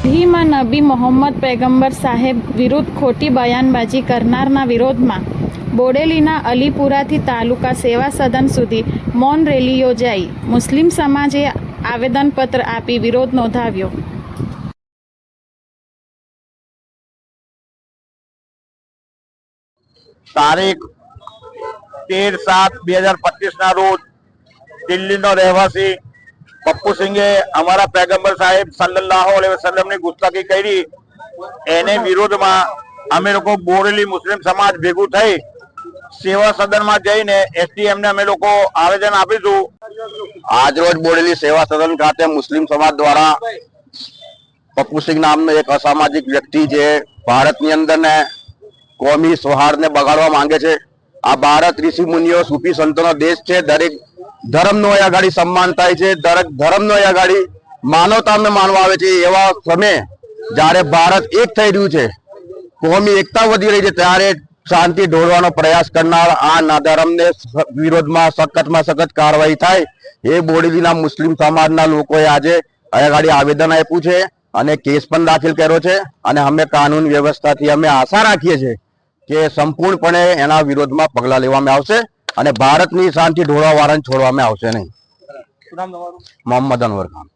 દિલ્હીમાં નબી મોહમ્મદ પૈગંબર સાહેબ વિરુદ્ધ ખોટી બયાનબાજી કરનારના વિરોધમાં બોડેલીના અલીપુરાથી તાલુકા સેવા સદન સુધી મૌન રેલી યોજાઈ. મુસ્લિમ સમાજે આવેદનપત્ર આપી વિરોધ નોંધાવ્યો. તારીખ 13/7/2025 ના રોજ દિલ્હીનો રહેવાસી પપ્પુ સિંઘે અમારા પૈગંબર સાહેબ સલ્લલ્લાહુ અલૈહિ વસલ્લમની ગુસ્તાખી કરી. એને વિરોધમાં અમે લોકો બોરેલી મુસ્લિમ સમાજ ભેગું થઈ સેવા સદનમાં જઈને એસડીએમ ને અમે લોકો આવેદન આપીશું. આજરોજ બોરેલી સેવા સદન ખાતે મુસ્લિમ સમાજ દ્વારા પપ્પુ સિંઘ નામનો એક અસામાજિક વ્યક્તિ જે ભારતની અંદર ને કોમી સૌહાર્દને બગાડવા માંગે છે. આ ભારત ઋષિ મુનિઓ સૂફી સંતોનો દેશ છે. દરેક ધર્મનો અહીં આગળ સન્માન થાય છે. દરેક ધર્મનો અહીં આગળ માનવતાને માનવા આવે છે. એવા સમયે જ્યારે ભારત એક થઈ રહ્યું છે, કોમી એકતા વધી રહી છે, ત્યારે શાંતિ ઢોળવાનો પ્રયાસ કરનાર આ નાધર્મને વિરોધમાં સખતમાં સખત કાર્યવાહી થાય એ બોડેલીના મુસ્લિમ સમાજના લોકોએ આજે અહીં આગળ આવેદન આપ્યું છે અને કેસ પણ દાખલ કર્યો છે. અને અમે કાનૂન વ્યવસ્થાથી અમે આશા રાખીએ છીએ કે સંપૂર્ણપણે એના વિરોધમાં પગલાં લેવામાં આવશે અને ભારતની શાંતિ ઢોળવા વાળાને છોડવામાં આવશે નહીં. મોહમ્મદ અનવર ખાન.